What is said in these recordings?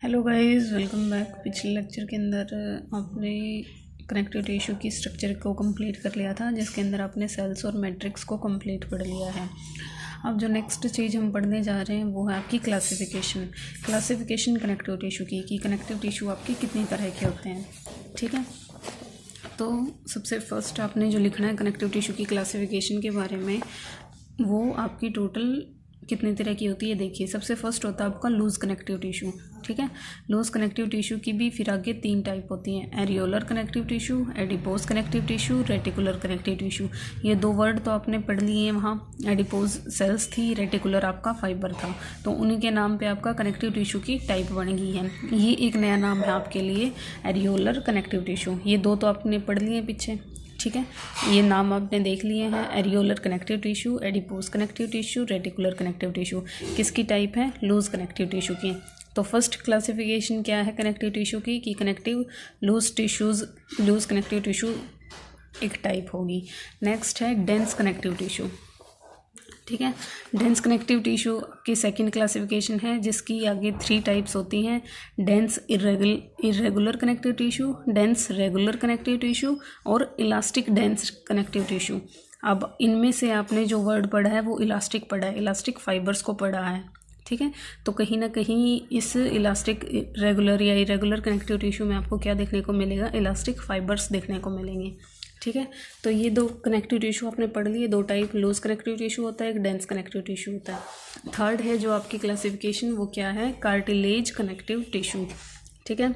Hello guys, welcome back. पिछले lecture के अंदर आपने कनेक्टिव टिश्यू की स्ट्रक्चर को कंप्लीट कर लिया था, जिसके अंदर आपने सेल्स और मैट्रिक्स को कंप्लीट पढ़ लिया है। अब जो नेक्स्ट चीज़ हम पढ़ने जा रहे हैं वो है आपकी क्लासिफिकेशन कनेक्टिव टिश्यू की, कि कनेक्टिव टिश्यू आपकी कितनी तरह के होते हैं। ठीक है, तो सबसे फर्स्ट आपने जो लिखना है कनेक्टिव टिश्यू की क्लासिफिकेशन के बारे में, वो आपकी टोटल कितनी तरह की होती है। देखिए, सबसे फर्स्ट होता है आपका लूज कनेक्टिव टिश्यू। ठीक है, लूज कनेक्टिव टिश्यू की भी फिर आगे 3 टाइप होती हैं: areolar connective tissue, adipose connective tissue, reticular connective tissue. ये 2 वर्ड तो आपने पढ़ लिए हैं वहाँ। एडिपोज सेल्स थी, रेटिकुलर आपका फाइबर था, तो उन्हीं के नाम पे आपका कनेक्टिव टिश्यू की टाइप बन गई है। ये एक नया नाम है आपके लिए, एरियोलर कनेक्टिव टिश्यू। ये 2 तो आपने पढ़ लिए पीछे। ठीक है, ये नाम आपने देख लिए हैं, areolar connective tissue, adipose connective tissue, reticular connective tissue. किसकी टाइप है? लूज कनेक्टिव टिश्यू की। तो फर्स्ट क्लासिफिकेशन क्या है कनेक्टिव टिश्यू की, कि कनेक्टिव लूज कनेक्टिव टिश्यू एक टाइप होगी। नेक्स्ट है डेंस कनेक्टिव टिश्यू। ठीक है, डेंस कनेक्टिव टिश्यू की सेकंड क्लासिफिकेशन है, जिसकी आगे 3 टाइप्स होती हैं: dense irregular connective tissue, dense regular connective tissue और इलास्टिक डेंस कनेक्टिव टिश्यू। अब इनमें से आपने जो वर्ड पढ़ा है वो इलास्टिक पढ़ा है, इलास्टिक फाइबर्स को पढ़ा है। ठीक है, तो कहीं ना कहीं इस इलास्टिक रेगुलर या इरेगुलर कनेक्टिव टिश्यू में आपको क्या देखने को मिलेगा? इलास्टिक फाइबर्स देखने को मिलेंगे। ठीक है, तो ये 2 कनेक्टिव टिश्यू आपने पढ़ लिए। 2 टाइप, लूज कनेक्टिव टिश्यू होता है, एक डेंस कनेक्टिव टिश्यू होता है। थर्ड है जो आपकी क्लासिफिकेशन, वो क्या है? Cartilage connective tissue. ठीक है,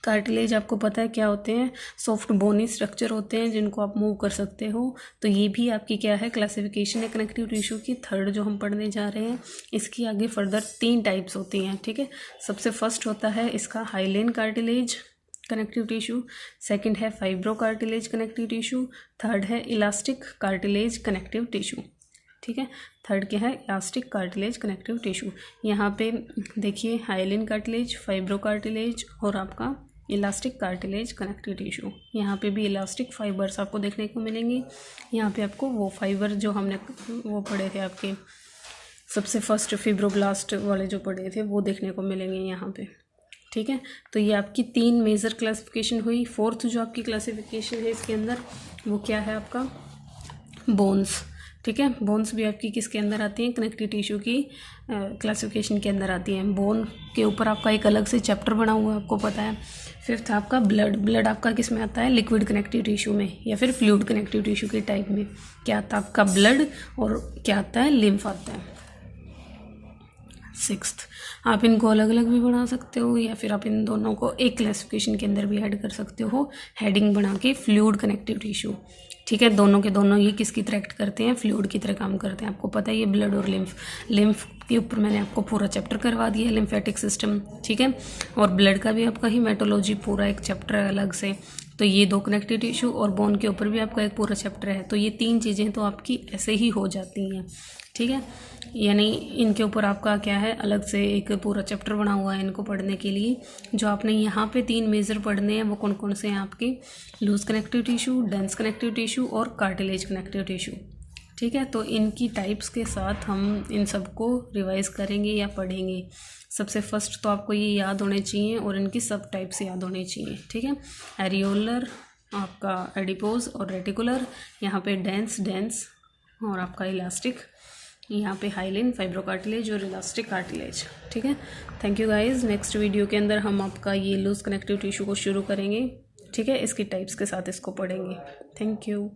कार्टिलेज आपको पता है क्या होते हैं? सॉफ्ट बोनी स्ट्रक्चर होते हैं जिनको आप मूव कर सकते हो। तो ये भी आपकी क्या है? क्लासिफिकेशन है कनेक्टिव टिश्यू की, थर्ड जो हम पढ़ने जा रहे हैं। इसकी आगे फर्दर 3 टाइप्स होती हैं। ठीक है, सबसे फर्स्ट होता है इसका हाइलेन कार्टिलेज कनेक्टिव टिश्यू, सेकंड है fibro cartilage connective tissue, third है इलास्टिक कार्टिलेज कनेक्टिव टिश्यू। ठीक है, थर्ड क्या है? Elastic cartilage connective tissue. यहाँ पे देखिए, हाइलेन कार्टिलेज, फाइब्रो कार्टिलेज और आपका इलास्टिक कार्टिलेज कनेक्टिव टिश्यू। यहाँ पे भी इलास्टिक फाइबर्स आपको देखने को मिलेंगे। यहाँ पे आपको वो फाइबर जो हमने वो पढ़े थे आपके सबसे फर्स्ट फिब्रोब्लास्ट वाले जो पढ़े थे, वो देखने को मिलेंगे यहाँ पे। ठीक है, तो ये आपकी 3 मेजर क्लासिफिकेशन हुई। फोर्थ जो आपकी क्लासिफिकेशन है इसके अंदर, वो क्या है? आपका बोन्स। ठीक है, बोन्स भी आपकी किसके अंदर आती हैं? कनेक्टिव टिश्यू की क्लासिफिकेशन के अंदर आती हैं। बोन के ऊपर आपका एक अलग से चैप्टर बना हुआ है, आपको पता है। फिफ्थ आपका ब्लड आपका किस में आता है? लिक्विड कनेक्टिव टिश्यू में या फिर फ्लूइड कनेक्टिव टिश्यू के टाइप में। क्या आता है आपका? ब्लड, और क्या आता है? लिम्फ आता है। सिक्स्थ, आप इनको अलग अलग भी बना सकते हो या फिर आप इन दोनों को एक क्लासिफिकेशन के अंदर भी ऐड कर सकते हो, हेडिंग बना के, फ्लूइड कनेक्टिव टिश्यू। ठीक है, दोनों के दोनों ये किसकी तरह एक्ट करते हैं? फ्लूइड की तरह काम करते हैं। आपको पता है ये ब्लड और लिम्फ के ऊपर मैंने आपको पूरा चैप्टर करवा दिया है, लिम्फेटिक सिस्टम। ठीक है, और ब्लड का भी आपका हीमेटोलॉजी पूरा एक चैप्टर है अलग से। तो ये 2 कनेक्टिव टिश्यू और बोन के ऊपर भी आपका एक पूरा चैप्टर है। तो ये 3 चीज़ें तो आपकी ऐसे ही हो जाती हैं। ठीक है, यानी इनके ऊपर आपका क्या है? अलग से एक पूरा चैप्टर बना हुआ है इनको पढ़ने के लिए। जो आपने यहाँ पे 3 मेजर पढ़ने हैं वो कौन कौन से हैं आपके? Loose connective tissue, dense connective tissue और कार्टिलेज कनेक्टिव टिश्यू। ठीक है, तो इनकी टाइप्स के साथ हम इन सबको रिवाइज करेंगे या पढ़ेंगे। सबसे फर्स्ट तो आपको ये याद होने चाहिए और इनकी सब टाइप्स याद होने चाहिए। ठीक है, एरियोलर, आपका एडिपोज और रेटिकुलर, यहाँ पे डेंस और आपका इलास्टिक, यहाँ पे हाइलेन, फाइब्रो कार्टिलेज और इलास्टिक कार्टिलेज। ठीक है, thank you guys. Next video के अंदर हम आपका ये लूज कनेक्टिव टिश्यू को शुरू करेंगे। ठीक है, इसकी टाइप्स के साथ इसको पढ़ेंगे। Thank you.